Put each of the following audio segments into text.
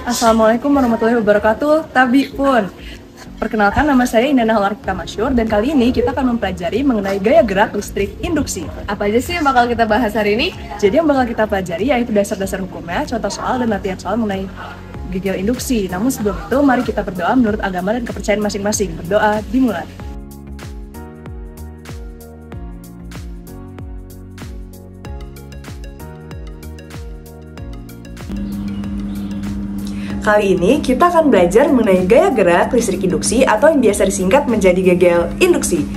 Assalamualaikum warahmatullahi wabarakatuh. Tabi pun. Perkenalkan, nama saya Indah Nahlarika Masyur, dan kali ini kita akan mempelajari mengenai gaya gerak listrik induksi. Apa aja sih yang bakal kita bahas hari ini? Jadi yang bakal kita pelajari yaitu dasar-dasar hukumnya, contoh soal, dan latihan soal mengenai gaya induksi. Namun sebelum itu, mari kita berdoa menurut agama dan kepercayaan masing-masing. Berdoa dimulai. Kali ini kita akan belajar mengenai gaya gerak listrik induksi atau yang biasa disingkat menjadi gegel induksi.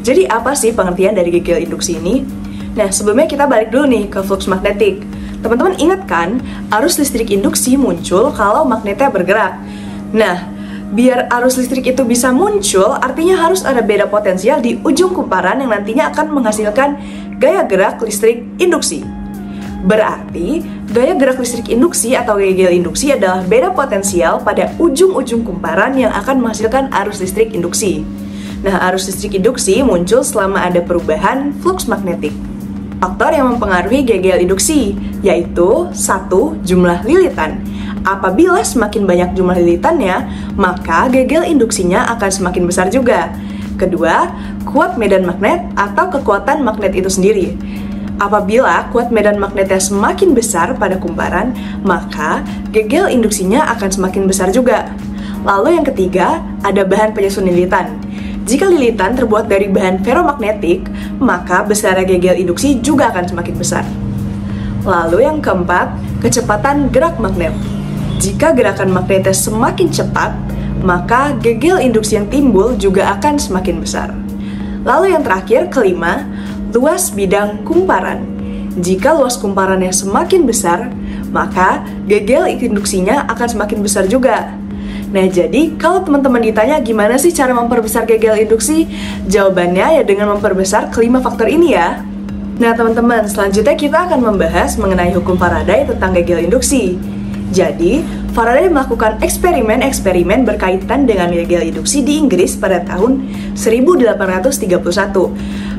Jadi apa sih pengertian dari gegel induksi ini? Nah, sebelumnya kita balik dulu nih ke flux magnetik. Teman-teman ingat kan, arus listrik induksi muncul kalau magnetnya bergerak. Nah, biar arus listrik itu bisa muncul, artinya harus ada beda potensial di ujung kumparan yang nantinya akan menghasilkan gaya gerak listrik induksi. Berarti, gaya gerak listrik induksi atau gegel induksi adalah beda potensial pada ujung-ujung kumparan yang akan menghasilkan arus listrik induksi. Nah, arus listrik induksi muncul selama ada perubahan flux magnetik. Faktor yang mempengaruhi gegel induksi yaitu 1. Jumlah lilitan. Apabila semakin banyak jumlah lilitannya, maka gegel induksinya akan semakin besar juga. Kedua, kuat medan magnet atau kekuatan magnet itu sendiri. Apabila kuat medan magnetnya semakin besar pada kumparan, maka gegel induksinya akan semakin besar juga. Lalu yang ketiga, ada bahan penyusun lilitan. Jika lilitan terbuat dari bahan ferromagnetik, maka besarnya gegel induksi juga akan semakin besar. Lalu yang keempat, kecepatan gerak magnet. Jika gerakan magnetnya semakin cepat, maka gegel induksi yang timbul juga akan semakin besar. Lalu yang terakhir, kelima, luas bidang kumparan. Jika luas kumparannya semakin besar, maka gegel induksinya akan semakin besar juga. Nah, jadi kalau teman-teman ditanya gimana sih cara memperbesar gegel induksi? Jawabannya ya dengan memperbesar kelima faktor ini ya. Nah, teman-teman, selanjutnya kita akan membahas mengenai hukum Faraday tentang gegel induksi. Jadi, Faraday melakukan eksperimen-eksperimen berkaitan dengan gegel induksi di Inggris pada tahun 1831.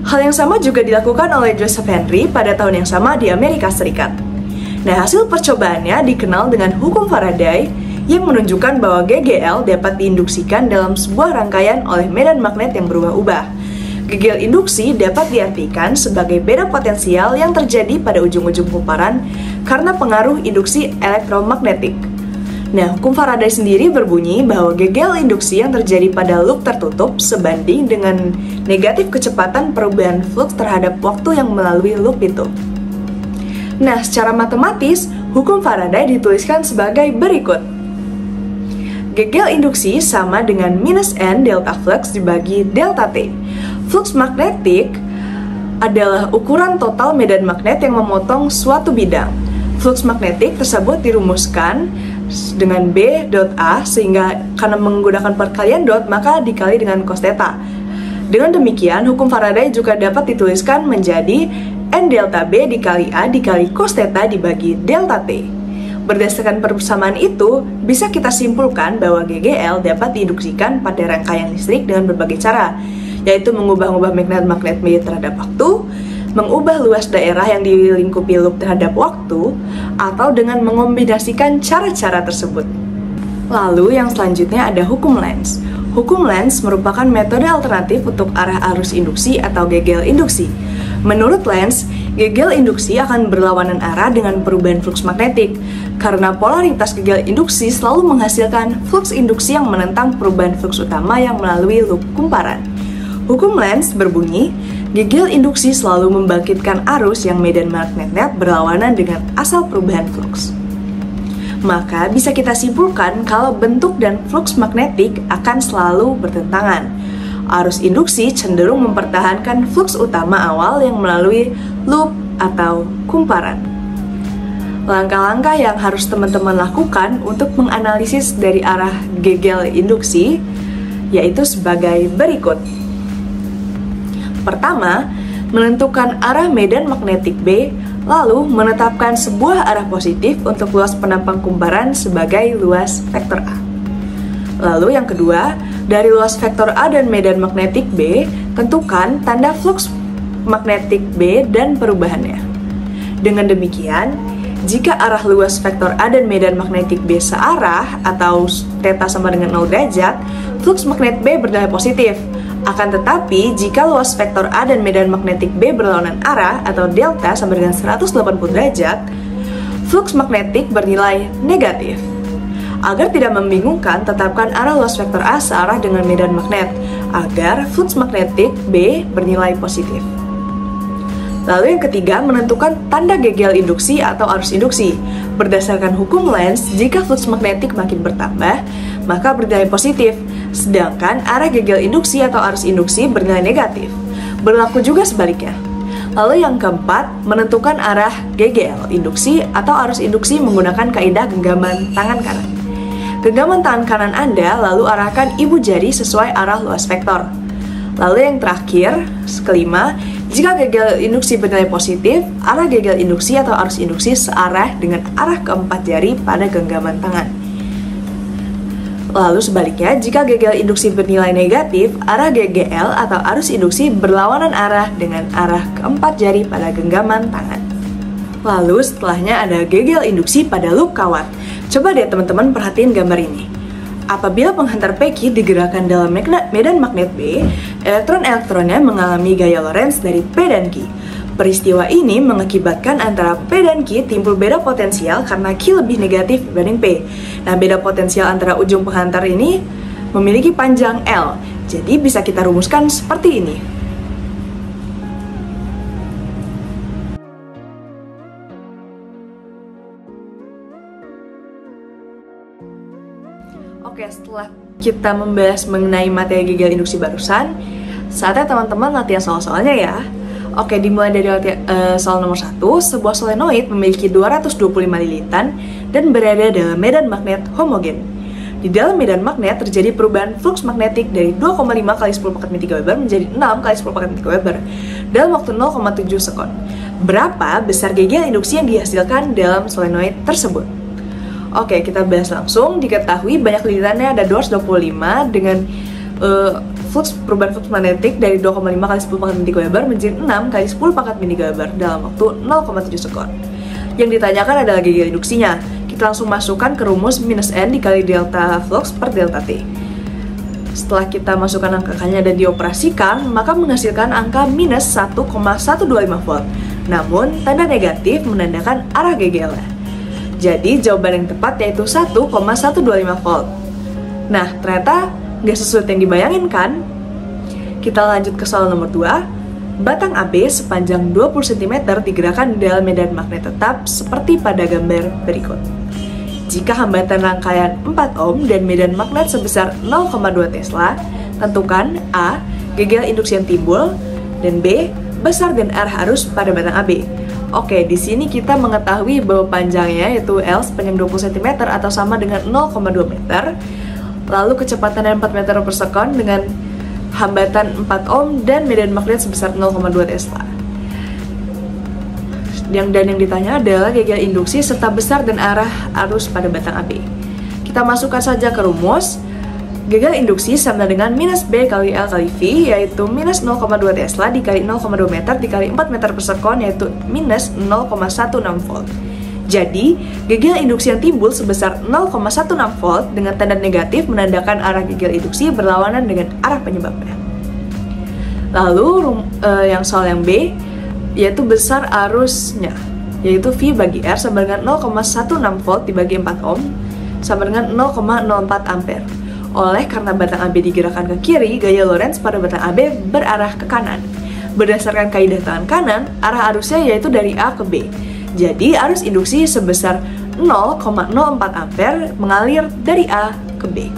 Hal yang sama juga dilakukan oleh Joseph Henry pada tahun yang sama di Amerika Serikat. Nah, hasil percobaannya dikenal dengan hukum Faraday yang menunjukkan bahwa GGL dapat diinduksikan dalam sebuah rangkaian oleh medan magnet yang berubah-ubah. Gegel induksi dapat diartikan sebagai beda potensial yang terjadi pada ujung-ujung kumparan karena pengaruh induksi elektromagnetik. Nah, hukum Faraday sendiri berbunyi bahwa gegel induksi yang terjadi pada loop tertutup sebanding dengan negatif kecepatan perubahan flux terhadap waktu yang melalui loop itu. Nah, secara matematis, hukum Faraday dituliskan sebagai berikut. Gegel induksi sama dengan minus N delta flux dibagi delta T. Flux magnetik adalah ukuran total medan magnet yang memotong suatu bidang. Flux magnetik tersebut dirumuskan dengan B dot A, sehingga karena menggunakan perkalian dot maka dikali dengan cos theta. Dengan demikian, hukum Faraday juga dapat dituliskan menjadi N delta B dikali A dikali cos theta dibagi delta T. Berdasarkan persamaan itu, bisa kita simpulkan bahwa GGL dapat diinduksikan pada rangkaian listrik dengan berbagai cara, yaitu mengubah-ubah magnet-magnet B terhadap waktu, mengubah luas daerah yang dilingkupi loop terhadap waktu, atau dengan mengombinasikan cara-cara tersebut. Lalu yang selanjutnya ada hukum Lenz. Hukum Lenz merupakan metode alternatif untuk arah arus induksi atau gegel induksi. Menurut Lenz, gegel induksi akan berlawanan arah dengan perubahan flux magnetik, karena polaritas gegel induksi selalu menghasilkan flux induksi yang menentang perubahan flux utama yang melalui loop kumparan. Hukum Lenz berbunyi, gegel induksi selalu membangkitkan arus yang medan magnetnya berlawanan dengan asal perubahan flux. Maka bisa kita simpulkan kalau bentuk dan flux magnetik akan selalu bertentangan. Arus induksi cenderung mempertahankan flux utama awal yang melalui loop atau kumparan. Langkah-langkah yang harus teman-teman lakukan untuk menganalisis dari arah gegel induksi yaitu sebagai berikut. Pertama, menentukan arah medan magnetik B, lalu menetapkan sebuah arah positif untuk luas penampang kumparan sebagai luas vektor A. Lalu yang kedua, dari luas vektor A dan medan magnetik B, tentukan tanda flux magnetik B dan perubahannya. Dengan demikian, jika arah luas vektor A dan medan magnetik B searah atau theta sama dengan 0 derajat, flux magnet B bernilai positif. Akan tetapi, jika luas vektor A dan medan magnetik B berlawanan arah atau delta sama dengan 180 derajat, flux magnetik bernilai negatif. Agar tidak membingungkan, tetapkan arah luas vektor A searah dengan medan magnet, agar flux magnetik B bernilai positif. Lalu yang ketiga, menentukan tanda gegel induksi atau arus induksi. Berdasarkan hukum Lenz, jika flux magnetik makin bertambah, maka bernilai positif, sedangkan arah gegel induksi atau arus induksi bernilai negatif. Berlaku juga sebaliknya. Lalu yang keempat, menentukan arah GGL induksi atau arus induksi menggunakan kaidah genggaman tangan kanan. Genggaman tangan kanan Anda lalu arahkan ibu jari sesuai arah luas vektor. Lalu yang terakhir, kelima, jika gegel induksi bernilai positif, arah gegel induksi atau arus induksi searah dengan arah keempat jari pada genggaman tangan. Lalu sebaliknya, jika gegel induksi bernilai negatif, arah GGL atau arus induksi berlawanan arah dengan arah keempat jari pada genggaman tangan. Lalu setelahnya ada gegel induksi pada loop kawat. Coba deh teman-teman perhatiin gambar ini. Apabila penghantar Pecky digerakkan dalam medan magnet B, elektron-elektronnya mengalami gaya Lorentz dari P dan Q. Peristiwa ini mengakibatkan antara P dan Q timbul beda potensial karena Q lebih negatif dibanding P. Nah, beda potensial antara ujung penghantar ini memiliki panjang L. Jadi bisa kita rumuskan seperti ini. Oke, setelah kita membahas mengenai materi gegel induksi barusan, saatnya teman-teman latihan soal-soalnya ya. Oke, dimulai dari soal nomor 1. Sebuah solenoid memiliki 225 lilitan dan berada dalam medan magnet homogen. Di dalam medan magnet terjadi perubahan flux magnetik dari 2,5 kali 10 pangkat 3 Weber menjadi 6 kali 10 pangkat 3 Weber dalam waktu 0,7 sekon. Berapa besar gegel induksi yang dihasilkan dalam solenoid tersebut? Oke, kita bahas langsung. Diketahui banyak lilitannya ada 225 dengan perubahan flux magnetik dari 2,5 kali 10 pangkat 3 Weber menjadi 6 kali 10 pangkat 3 Weber dalam waktu 0,7 sekon. Yang ditanyakan adalah gegel induksinya. Kita langsung masukkan ke rumus minus N dikali delta flux per delta T. Setelah kita masukkan angka-angkanya dan dioperasikan, maka menghasilkan angka minus 1,125 volt. Namun, tanda negatif menandakan arah GGL-nya. Jadi jawaban yang tepat yaitu 1,125 volt. Nah, ternyata nggak sesuai yang dibayangin kan? Kita lanjut ke soal nomor 2. Batang AB sepanjang 20 cm digerakkan dalam medan magnet tetap seperti pada gambar berikut. Jika hambatan rangkaian 4 ohm dan medan magnet sebesar 0,2 Tesla, tentukan A. Gegel induksi yang timbul, dan B. Besar dan arah arus pada batang AB. Oke, di sini kita mengetahui bahwa panjangnya yaitu L sepanjang 20 cm atau sama dengan 0,2 meter. Lalu kecepatannya 4 meter per sekon dengan hambatan 4 ohm dan medan magnet sebesar 0,2 Tesla. Yang ditanya adalah gegel induksi serta besar dan arah arus pada batang AB. Kita masukkan saja ke rumus. Gegel induksi sama dengan minus B kali L kali V, yaitu minus 0,2 Tesla dikali 0,2 meter dikali 4 meter per sekon, yaitu minus 0,16 volt. Jadi, gegel induksi yang timbul sebesar 0,16 volt dengan tanda negatif menandakan arah gegel induksi berlawanan dengan arah penyebabnya. Lalu, yang soal yang B, yaitu besar arusnya, yaitu V bagi R sama dengan 0,16 volt dibagi 4 ohm, sama dengan 0,04 ampere. Oleh karena batang AB digerakkan ke kiri, gaya Lorentz pada batang AB berarah ke kanan. Berdasarkan kaidah tangan kanan, arah arusnya yaitu dari A ke B. Jadi, arus induksi sebesar 0,04 ampere mengalir dari A ke B.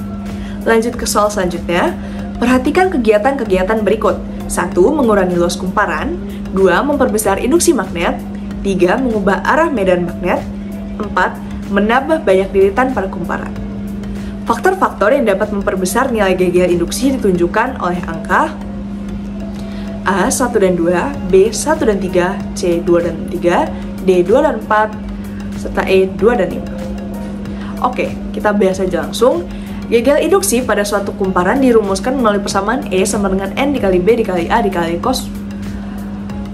Lanjut ke soal selanjutnya. Perhatikan kegiatan-kegiatan berikut. 1. Mengurangi luas kumparan. 2. Memperbesar induksi magnet. 3. Mengubah arah medan magnet. 4. Menambah banyak lilitan pada kumparan. Faktor-faktor yang dapat memperbesar nilai gegel induksi ditunjukkan oleh angka A 1 dan 2, B 1 dan 3, C 2 dan 3, D 2 dan 4, serta E 2 dan 5. Oke, kita bahas saja langsung. Gegel induksi pada suatu kumparan dirumuskan melalui persamaan E sama dengan N dikali B dikali A dikali cos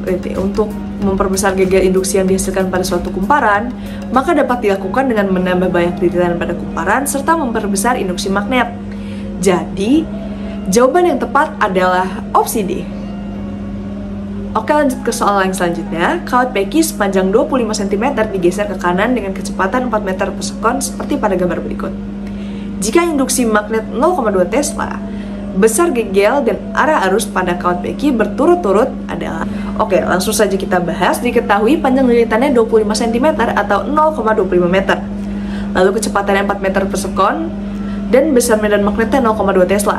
WT. Untuk memperbesar gegel induksi yang dihasilkan pada suatu kumparan, maka dapat dilakukan dengan menambah banyak lilitan pada kumparan serta memperbesar induksi magnet. Jadi, jawaban yang tepat adalah opsi D. Oke, lanjut ke soal yang selanjutnya. Kawat peki sepanjang 25 cm digeser ke kanan dengan kecepatan 4 meter per sekon seperti pada gambar berikut. Jika induksi magnet 0,2 Tesla, besar gegel dan arah arus pada kawat peki berturut-turut adalah... Oke, langsung saja kita bahas. Diketahui panjang lilitannya 25 cm atau 0,25 meter. Lalu kecepatannya 4 meter per sekon dan besar medan magnetnya 0,2 Tesla.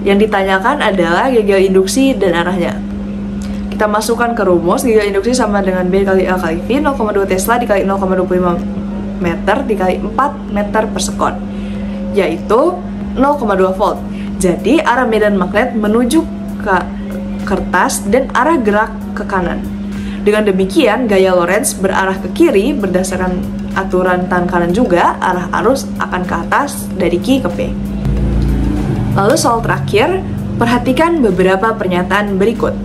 Yang ditanyakan adalah gegel induksi dan arahnya. Kita masukkan ke rumus, gegel induksi sama dengan B kali L kali V, 0,2 Tesla dikali 0,25 meter dikali 4 meter per sekon, yaitu 0,2 volt. Jadi arah medan magnet menuju ke kertas dan arah gerak ke kanan. Dengan demikian, gaya Lorentz berarah ke kiri berdasarkan aturan tangan kanan juga, arah arus akan ke atas dari Q ke P. Lalu soal terakhir, perhatikan beberapa pernyataan berikut.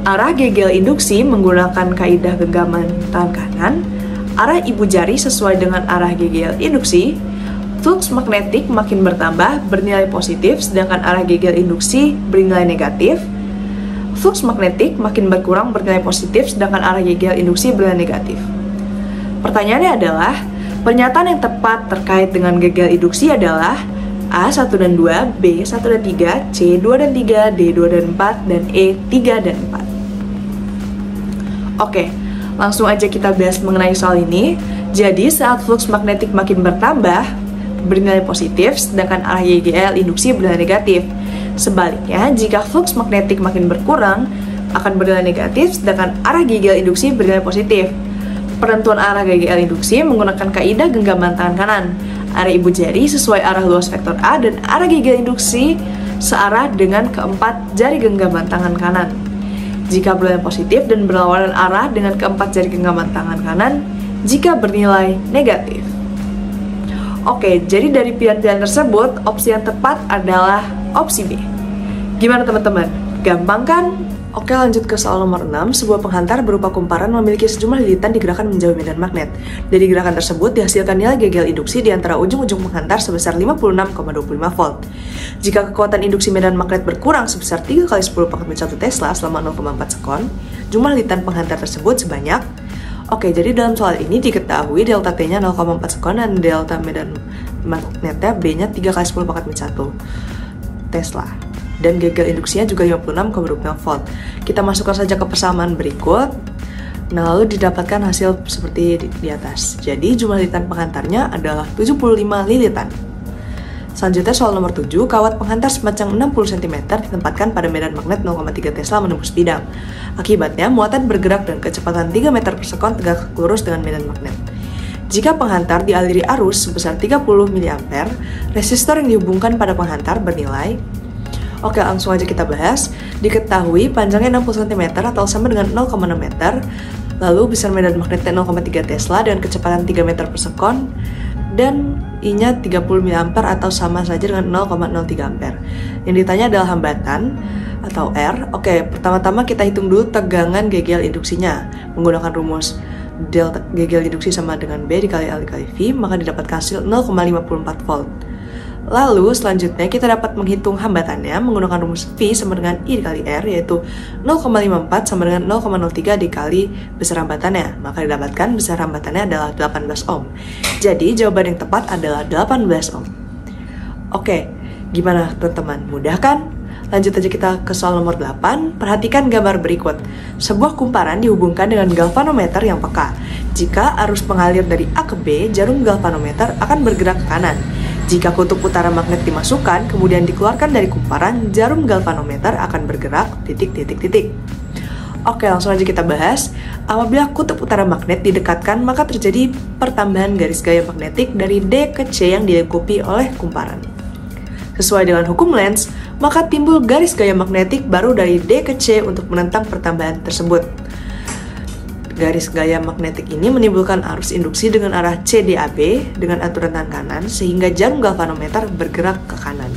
Arah gegel induksi menggunakan kaidah genggaman tangan kanan, arah ibu jari sesuai dengan arah gegel induksi, flux magnetik makin bertambah bernilai positif sedangkan arah gegel induksi bernilai negatif. Flux magnetik makin berkurang bernilai positif sedangkan arah gegel induksi bernilai negatif. Pertanyaannya adalah, pernyataan yang tepat terkait dengan gegel induksi adalah A1 dan 2, B1 dan 3, C2 dan 3, D2 dan 4, dan E3 dan 4. Oke, langsung aja kita bahas mengenai soal ini. Jadi saat flux magnetik makin bertambah bernilai positif, sedangkan arah GGL induksi bernilai negatif. Sebaliknya, jika flux magnetik makin berkurang, akan bernilai negatif, sedangkan arah GGL induksi bernilai positif. Penentuan arah GGL induksi menggunakan kaidah genggaman tangan kanan. Arah ibu jari sesuai arah luas vektor A dan arah GGL induksi searah dengan keempat jari genggaman tangan kanan. Jika bernilai positif dan berlawanan arah dengan keempat jari genggaman tangan kanan, jika bernilai negatif. Oke, jadi dari pilihan-pilihan tersebut, opsi yang tepat adalah opsi B. Gimana teman-teman? Gampang kan? Oke, lanjut ke soal nomor 6. Sebuah penghantar berupa kumparan memiliki sejumlah lilitan digerakkan menjauhi medan magnet. Dari gerakan tersebut dihasilkan nilai gegel induksi di antara ujung-ujung penghantar sebesar 56,25 volt. Jika kekuatan induksi medan magnet berkurang sebesar 3 kali 10 pangkat 1 Tesla selama 0,4 sekon, jumlah lilitan penghantar tersebut sebanyak... Oke, jadi dalam soal ini diketahui delta T-nya 0,4 sekon dan delta medan magnetnya B-nya 3 kali 10 pangkat 1 Tesla. Dan gegel induksinya juga 56,25 volt. Kita masukkan saja ke persamaan berikut. Nah, lalu didapatkan hasil seperti di atas. Jadi jumlah lilitan penghantarnya adalah 75 lilitan. Selanjutnya soal nomor 7, kawat penghantar sepanjang 60 cm ditempatkan pada medan magnet 0,3 Tesla menembus bidang. Akibatnya, muatan bergerak dan kecepatan 3 meter per sekon tegak lurus dengan medan magnet. Jika penghantar dialiri arus sebesar 30 mA, resistor yang dihubungkan pada penghantar bernilai... Oke, langsung aja kita bahas. Diketahui panjangnya 60 cm atau sama dengan 0,6 meter, lalu besar medan magnetnya 0,3 Tesla dan kecepatan 3 meter per sekon, dan I-nya 30 mA atau sama saja dengan 0,03 ampere. Yang ditanya adalah hambatan atau R. Oke, pertama-tama kita hitung dulu tegangan gegel induksinya. Menggunakan rumus delta gegel induksi sama dengan B dikali L dikali V, maka didapatkan hasil 0,54 volt. Lalu selanjutnya kita dapat menghitung hambatannya menggunakan rumus V sama dengan I dikali R, yaitu 0,54 sama dengan 0,03 dikali besar hambatannya. Maka didapatkan besar hambatannya adalah 18 ohm. Jadi jawaban yang tepat adalah 18 ohm. Oke, gimana teman-teman? Mudah kan? Lanjut aja kita ke soal nomor 8. Perhatikan gambar berikut. Sebuah kumparan dihubungkan dengan galvanometer yang peka. Jika arus mengalir dari A ke B, jarum galvanometer akan bergerak ke kanan. Jika kutub utara magnet dimasukkan, kemudian dikeluarkan dari kumparan, jarum galvanometer akan bergerak ... Oke, langsung aja kita bahas. Apabila kutub utara magnet didekatkan, maka terjadi pertambahan garis gaya magnetik dari D ke C yang dilingkupi oleh kumparan. Sesuai dengan hukum Lenz, maka timbul garis gaya magnetik baru dari D ke C untuk menentang pertambahan tersebut. Garis gaya magnetik ini menimbulkan arus induksi dengan arah CDAB dengan aturan tangan kanan sehingga jarum galvanometer bergerak ke kanan.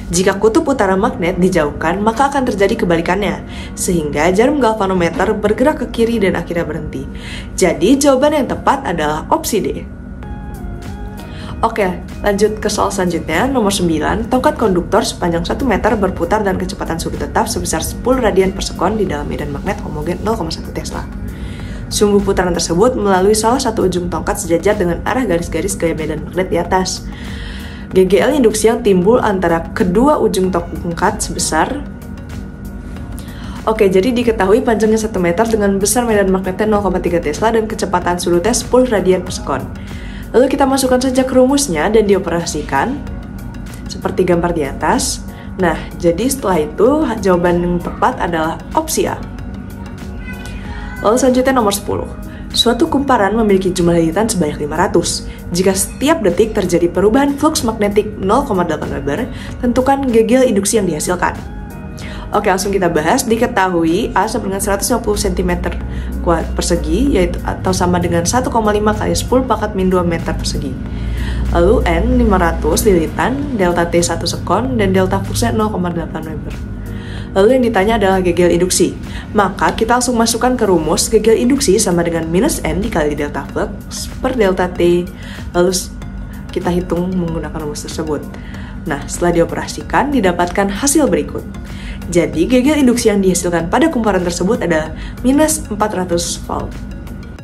Jika kutub utara magnet dijauhkan, maka akan terjadi kebalikannya, sehingga jarum galvanometer bergerak ke kiri dan akhirnya berhenti. Jadi jawaban yang tepat adalah opsi D. Oke, lanjut ke soal selanjutnya, nomor 9. Tongkat konduktor sepanjang 1 meter berputar dan kecepatan suhu tetap sebesar 10 radian per sekon di dalam medan magnet homogen 0,1 Tesla. Sumbu putaran tersebut melalui salah satu ujung tongkat sejajar dengan arah garis-garis gaya medan magnet di atas. GGL induksi yang timbul antara kedua ujung tongkat sebesar. Oke, jadi diketahui panjangnya 1 meter dengan besar medan magnetnya 0,3 Tesla dan kecepatan surutnya 10 radian per sekon. Lalu kita masukkan saja ke rumusnya dan dioperasikan seperti gambar di atas. Nah, jadi setelah itu jawaban yang tepat adalah opsi A. Lalu selanjutnya nomor 10. Suatu kumparan memiliki jumlah lilitan sebanyak 500. Jika setiap detik terjadi perubahan flux magnetik 0,8 Weber, tentukan GGL induksi yang dihasilkan. Oke, langsung kita bahas. Diketahui A sama dengan 150 cm persegi, yaitu atau sama dengan 1,5 kali 10 pangkat min 2 meter persegi. Lalu N 500 lilitan, delta T 1 sekon, dan delta fluxnya 0,8 Weber. Lalu yang ditanya adalah GGL induksi. Maka kita langsung masukkan ke rumus GGL induksi sama dengan minus N dikali delta flux per delta T. Lalu kita hitung menggunakan rumus tersebut. Nah, setelah dioperasikan didapatkan hasil berikut. Jadi GGL induksi yang dihasilkan pada kumparan tersebut adalah minus 400 volt.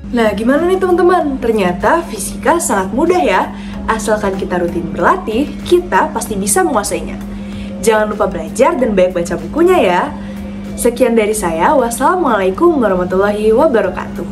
Nah, gimana nih teman-teman? Ternyata fisika sangat mudah ya. Asalkan kita rutin berlatih, kita pasti bisa menguasainya. Jangan lupa belajar dan banyak baca bukunya ya. Sekian dari saya. Wassalamualaikum warahmatullahi wabarakatuh.